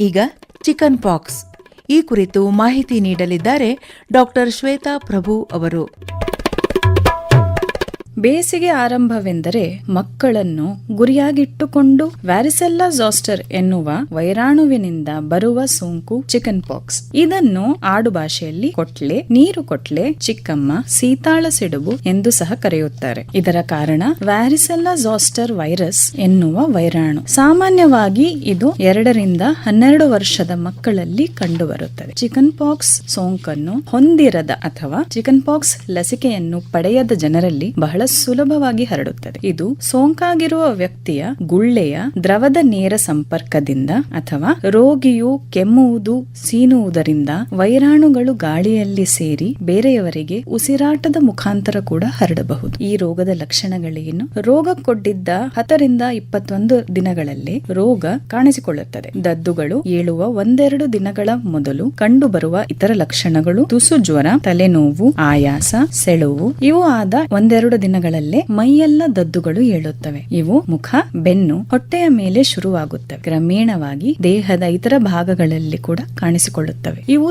ಈಗ chicken pox ಈ ಕುರಿತು ಮಾಹಿತಿ ನೀಡಲಿದ್ದಾರೆ ಡಾಕ್ಟರ್ ಶ್ವೇತಾ ಪ್ರಭು ಅವರು. ಬೇಸಿಗೆ ಆರಂಭವೆಂದರೆ ಮಕ್ಕಳನ್ನು ಗುರಿಯಾಗಿಟ್ಟುಕೊಂಡು ವ್ಯಾರಿಸೆಲ್ಲಾ ಝಾಸ್ಟರ್ ಎನ್ನುವ ವೈರಾಣುವಿನಿಂದ ಬರುವ ಸೋಂಕು ಚಿಕನ್ ಪಾಕ್ಸ್. ಇದನ್ನು ಆಡುಭಾಷೆಯಲ್ಲಿ ಕೊಟ್ಲೆ, ನೀರು ಕೊಟ್ಲೆ, ಚಿಕ್ಕಮ್ಮ, ಸೀತಾಳ ಸಿಡುಬು ಎಂದು ಸಹ ಕರೆಯುತ್ತಾರೆ. ಇದರ ಕಾರಣ ವ್ಯಾರಿಸೆಲ್ಲಾ ಝಾಸ್ಟರ್ ವೈರಸ್ ಎನ್ನುವ ವೈರಾಣು. ಸಾಮಾನ್ಯವಾಗಿ ಇದು 2 ರಿಂದ 12 ವರ್ಷದ ಮಕ್ಕಳಲ್ಲಿ ಕಂಡುಬರುತ್ತದೆ. ಚಿಕನ್ ಪಾಕ್ಸ್ ಸೋಂಕನ್ನು ಹೊಂದಿರದ ಅಥವಾ ಚಿಕನ್ ಪಾಕ್ಸ್ ಲಸಿಕೆಯನ್ನು ಪಡೆಯದ ಜನರಲ್ಲಿ ಬಹಳ ಸುಲಭವಾಗಿ ಹರಡುತ್ತದೆ. ಇದು ಸೋಂಕಾಗಿರುವ ವ್ಯಕ್ತಿಯ ಗುಳ್ಳೆಯ ದ್ರವದ ನೇರ ಸಂಪರ್ಕದಿಂದ ಅಥವಾ ರೋಗಿಯು ಕೆಮ್ಮುವುದು, ಸೀನುವುದರಿಂದ ವೈರಾಣುಗಳು ಗಾಳಿಯಲ್ಲಿ ಸೇರಿ ಬೇರೆಯವರಿಗೆ ಉಸಿರಾಟದ ಮುಖಾಂತರ ಕೂಡ ಹರಡಬಹುದು. ಈ ರೋಗದ ಲಕ್ಷಣಗಳೇನು? ರೋಗಕ್ಕೊಡ್ಡಿದ್ದ 10 ರಿಂದ 21 ದಿನಗಳಲ್ಲಿ ರೋಗ ಕಾಣಿಸಿಕೊಳ್ಳುತ್ತದೆ. ದದ್ದುಗಳು ಏಳುವ 1-2 ದಿನಗಳ ಮೊದಲು ಕಂಡುಬರುವ ಇತರ ಲಕ್ಷಣಗಳು ತುಸು ಜ್ವರ, ತಲೆನೋವು, ಆಯಾಸ, ಸೆಳುವು. ಇವು ಆದ 1-2 ದಿನಗಳಲ್ಲೇ ಮೈಯೆಲ್ಲ ದದ್ದುಗಳು ಏಳುತ್ತವೆ. ಇವು ಮುಖ, ಬೆನ್ನು, ಹೊಟ್ಟೆಯ ಮೇಲೆ ಶುರುವಾಗುತ್ತವೆ. ಕ್ರಮೇಣವಾಗಿ ದೇಹದ ಇತರ ಭಾಗಗಳಲ್ಲಿ ಕೂಡ ಕಾಣಿಸಿಕೊಳ್ಳುತ್ತವೆ. ಇವು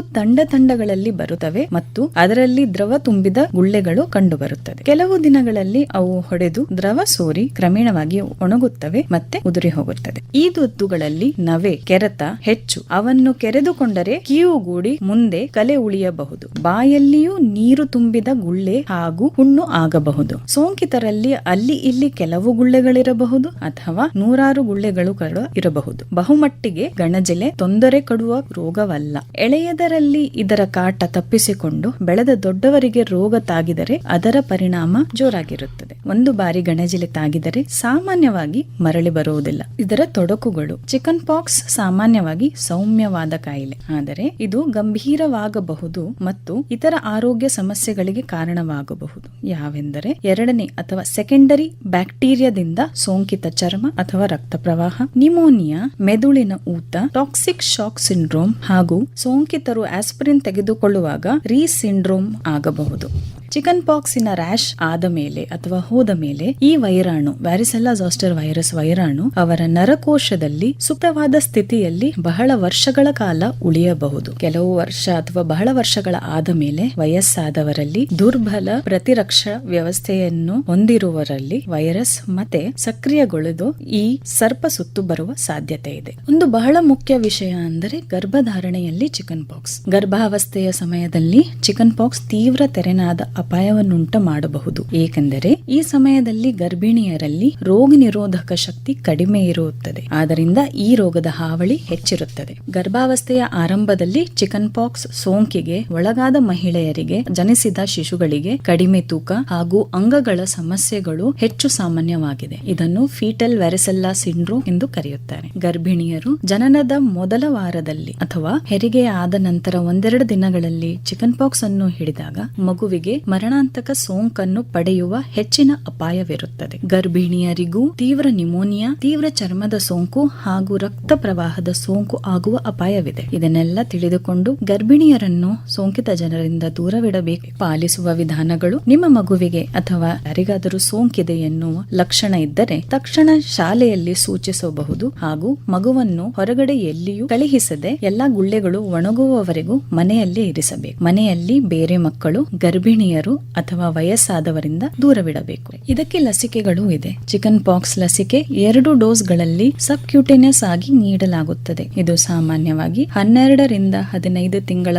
ತಂಡಗಳಲ್ಲಿ ಬರುತ್ತವೆ ಮತ್ತು ಅದರಲ್ಲಿ ದ್ರವ ತುಂಬಿದ ಗುಳ್ಳೆಗಳು ಕಂಡುಬರುತ್ತದೆ. ಕೆಲವು ದಿನಗಳಲ್ಲಿ ಅವು ಹೊಡೆದು ದ್ರವ ಸೋರಿ ಕ್ರಮೇಣವಾಗಿ ಒಣಗುತ್ತವೆ ಮತ್ತೆ ಉದುರಿ ಹೋಗುತ್ತದೆ. ಈ ದದ್ದುಗಳಲ್ಲಿ ನವೆ, ಕೆರೆತ ಹೆಚ್ಚು. ಅವನ್ನು ಕೆರೆದುಕೊಂಡರೆ ಕೀವುಗೂಡಿ ಮುಂದೆ ಕಲೆ ಉಳಿಯಬಹುದು. ಬಾಯಲ್ಲಿಯೂ ನೀರು ತುಂಬಿದ ಗುಳ್ಳೆ ಹಾಗೂ ಹುಣ್ಣು ಆಗಬಹುದು. ಸೋಂಕಿತರಲ್ಲಿ ಅಲ್ಲಿ ಇಲ್ಲಿ ಕೆಲವು ಗುಳ್ಳೆಗಳಿರಬಹುದು ಅಥವಾ 100 ಗುಳ್ಳೆಗಳು ಇರಬಹುದು. ಬಹುಮಟ್ಟಿಗೆ ಗಣಜಿಲೆ ತೊಂದರೆ ಕೊಡುವ ರೋಗವಲ್ಲ. ಎಳೆಯದರಲ್ಲಿ ಇದರ ಕಾಟ ತಪ್ಪಿಸಿಕೊಂಡು ಬೆಳೆದ ದೊಡ್ಡವರಿಗೆ ರೋಗ ತಾಗಿದರೆ ಅದರ ಪರಿಣಾಮ ಜೋರಾಗಿರುತ್ತದೆ. ಒಂದು ಬಾರಿ ಗಣಜಿಲೆ ತಾಗಿದರೆ ಸಾಮಾನ್ಯವಾಗಿ ಮರಳಿ ಬರುವುದಿಲ್ಲ. ಇದರ ತೊಡಕುಗಳು: ಚಿಕನ್ ಪಾಕ್ಸ್ ಸಾಮಾನ್ಯವಾಗಿ ಸೌಮ್ಯವಾದ ಕಾಯಿಲೆ, ಆದರೆ ಇದು ಗಂಭೀರವಾಗಬಹುದು ಮತ್ತು ಇತರ ಆರೋಗ್ಯ ಸಮಸ್ಯೆಗಳಿಗೆ ಕಾರಣವಾಗಬಹುದು. ಯಾವೆಂದರೆ 2ನೇ ಅಥವಾ ಸೆಕೆಂಡರಿ ಬ್ಯಾಕ್ಟೀರಿಯಾದಿಂದ ಸೋಂಕಿತ ಚರ್ಮ ಅಥವಾ ರಕ್ತ ಪ್ರವಾಹ, ನಿಮೋನಿಯಾ, ಮೆದುಳಿನ ಊತ, ಟಾಕ್ಸಿಕ್ ಶಾಕ್ ಸಿಂಡ್ರೋಮ್ ಹಾಗೂ ಸೋಂಕಿತರು ಆಸ್ಪಿರಿನ್ ತೆಗೆದುಕೊಳ್ಳುವಾಗ ರೀ ಸಿಂಡ್ರೋಮ್ ಆಗಬಹುದು. ಚಿಕನ್ ಪಾಕ್ಸಿನ ರ್ಯಾಶ್ ಆದ ಮೇಲೆ ಅಥವಾ ಹೋದ ಮೇಲೆ ಈ ವೈರಾಣು, ವ್ಯಾರಿಸೆಲ್ಲಾ ಝಾಸ್ಟರ್ ವೈರಸ್ ವೈರಾಣು ಅವರ ನರಕೋಶದಲ್ಲಿ ಸೂಕ್ತವಾದ ಸ್ಥಿತಿಯಲ್ಲಿ ಬಹಳ ವರ್ಷಗಳ ಕಾಲ ಉಳಿಯಬಹುದು. ಕೆಲವು ವರ್ಷ ಅಥವಾ ಬಹಳ ವರ್ಷಗಳ ಆದ ಮೇಲೆ ವಯಸ್ಸಾದವರಲ್ಲಿ, ದುರ್ಬಲ ಪ್ರತಿರಕ್ಷಾ ವ್ಯವಸ್ಥೆಯನ್ನು ಹೊಂದಿರುವವರಲ್ಲಿ ವೈರಸ್ ಮತ್ತೆ ಸಕ್ರಿಯಗೊಳಿದು ಈ ಸರ್ಪ ಸುತ್ತು ಬರುವ ಸಾಧ್ಯತೆ ಇದೆ. ಒಂದು ಬಹಳ ಮುಖ್ಯ ವಿಷಯ ಅಂದರೆ ಗರ್ಭಧಾರಣೆಯಲ್ಲಿ ಚಿಕನ್ ಪಾಕ್ಸ್. ಗರ್ಭಾವಸ್ಥೆಯ ಸಮಯದಲ್ಲಿ ಚಿಕನ್ ಪಾಕ್ಸ್ ತೀವ್ರ ತೆರೆನಾದ ಅಪಾಯವನ್ನುಂಟು ಮಾಡಬಹುದು. ಏಕೆಂದರೆ ಈ ಸಮಯದಲ್ಲಿ ಗರ್ಭಿಣಿಯರಲ್ಲಿ ರೋಗ ನಿರೋಧಕ ಶಕ್ತಿ ಕಡಿಮೆ ಇರುತ್ತದೆ. ಆದ್ದರಿಂದ ಈ ರೋಗದ ಹಾವಳಿ ಹೆಚ್ಚಿರುತ್ತದೆ. ಗರ್ಭಾವಸ್ಥೆಯ ಆರಂಭದಲ್ಲಿ ಚಿಕನ್ ಪಾಕ್ಸ್ ಸೋಂಕಿಗೆ ಒಳಗಾದ ಮಹಿಳೆಯರಿಗೆ, ಜನಿಸಿದ ಶಿಶುಗಳಿಗೆ ಕಡಿಮೆ ತೂಕ ಹಾಗೂ ಅಂಗಗಳ ಸಮಸ್ಯೆಗಳು ಹೆಚ್ಚು ಸಾಮಾನ್ಯವಾಗಿದೆ. ಇದನ್ನು ಫೀಟಲ್ ವ್ಯಾರಿಸೆಲ್ಲಾ ಸಿಂಡ್ರೋಮ್ ಎಂದು ಕರೆಯುತ್ತಾರೆ. ಗರ್ಭಿಣಿಯರು ಜನನದ ಮೊದಲ ವಾರದಲ್ಲಿ ಅಥವಾ ಹೆರಿಗೆ ಆದ ನಂತರ 1-2 ದಿನಗಳಲ್ಲಿ ಚಿಕನ್ ಪಾಕ್ಸ್ ಅನ್ನು ಹಿಡಿದಾಗ ಮಗುವಿಗೆ ಮರಣಾಂತಕ ಸೋಂಕನ್ನು ಪಡೆಯುವ ಹೆಚ್ಚಿನ ಅಪಾಯವಿರುತ್ತದೆ. ಗರ್ಭಿಣಿಯರಿಗೂ ತೀವ್ರ ನಿಮೋನಿಯಾ, ತೀವ್ರ ಚರ್ಮದ ಸೋಂಕು ಹಾಗೂ ರಕ್ತ ಪ್ರವಾಹದ ಸೋಂಕು ಆಗುವ ಅಪಾಯವಿದೆ. ಇದನ್ನೆಲ್ಲ ತಿಳಿದುಕೊಂಡು ಗರ್ಭಿಣಿಯರನ್ನು ಸೋಂಕಿತ ಜನರಿಂದ ದೂರವಿಡಬೇಕು. ಪಾಲಿಸುವ ವಿಧಾನಗಳು: ನಿಮ್ಮ ಮಗುವಿಗೆ ಅಥವಾ ಯಾರಿಗಾದರೂ ಸೋಂಕಿದೆ ಎನ್ನುವ ಲಕ್ಷಣ ಇದ್ದರೆ ತಕ್ಷಣ ಶಾಲೆಯಲ್ಲಿ ಸೂಚಿಸಬಹುದು ಹಾಗೂ ಮಗುವನ್ನು ಹೊರಗಡೆ ಎಲ್ಲಿಯೂ ಕಳುಹಿಸದೆ ಎಲ್ಲಾ ಗುಳ್ಳೆಗಳು ಒಣಗುವವರೆಗೂ ಮನೆಯಲ್ಲೇ ಇರಿಸಬೇಕು. ಮನೆಯಲ್ಲಿ ಬೇರೆ ಮಕ್ಕಳು, ಗರ್ಭಿಣಿಯರು ಅಥವಾ ವಯಸ್ಸಾದವರಿಂದ ದೂರವಿಡಬೇಕು. ಇದಕ್ಕೆ ಲಸಿಕೆಗಳು ಇದೆ. ಚಿಕನ್ ಪಾಕ್ಸ್ ಲಸಿಕೆ 2 ಡೋಸ್ಗಳಲ್ಲಿ ಸಬ್ಕ್ಯೂಟೇನಿಯಸ್ ಆಗಿ ನೀಡಲಾಗುತ್ತದೆ. ಇದು ಸಾಮಾನ್ಯವಾಗಿ 12 ರಿಂದ 15 ತಿಂಗಳ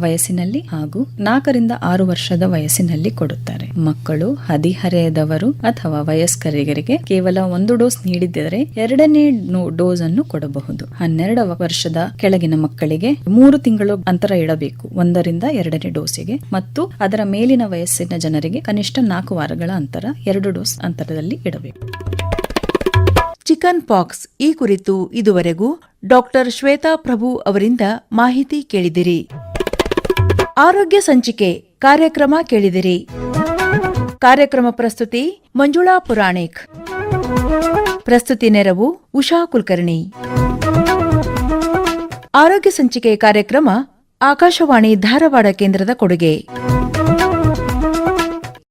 ವಯಸ್ಸಿನಲ್ಲಿ ಹಾಗೂ 4 ರಿಂದ 6 ವರ್ಷದ ವಯಸ್ಸಿನಲ್ಲಿ ಕೊಡುತ್ತಾರೆ. ಮಕ್ಕಳು, ಹದಿಹರೆಯದವರು ಅಥವಾ ವಯಸ್ಕರಿಗೆ ಕೇವಲ 1 ಡೋಸ್ ನೀಡಿದರೆ 2ನೇ ಡೋಸ್ ಅನ್ನು ಕೊಡಬಹುದು. 12 ವರ್ಷದ ಕೆಳಗಿನ ಮಕ್ಕಳಿಗೆ 3 ತಿಂಗಳು ಅಂತರ ಇಡಬೇಕು 1 ರಿಂದ 2ನೇ ಡೋಸಿಗೆ, ಮತ್ತು ಅದರ ಮೇಲಿನ ವಯಸ್ಸಿನ ಜನರಿಗೆ ಕನಿಷ್ಠ 4 ವಾರಗಳ ಅಂತರ 2 ಡೋಸ್ ಅಂತರದಲ್ಲಿ ಇಡಬೇಕು. ಚಿಕನ್ ಪಾಕ್ಸ್ ಈ ಕುರಿತು ಇದುವರೆಗೂ ಡಾಕ್ಟರ್ ಶ್ವೇತಾ ಪ್ರಭು ಅವರಿಂದ ಮಾಹಿತಿ ಕೇಳಿದಿರಿ. ಆರೋಗ್ಯ ಸಂಚಿಕೆ ಕಾರ್ಯಕ್ರಮ ಕೇಳಿದಿರಿ. ಕಾರ್ಯಕ್ರಮ ಪ್ರಸ್ತುತಿ ಮಂಜುಳಾ ಪುರಾಣಿಕ್. ಪ್ರಸ್ತುತಿ ನೆರವು ಉಷಾ ಕುಲಕರ್ಣಿ. ಆರೋಗ್ಯ ಸಂಚಿಕೆ ಕಾರ್ಯಕ್ರಮ ಆಕಾಶವಾಣಿ ಧಾರವಾಡ ಕೇಂದ್ರದ ಕೊಡುಗೆ.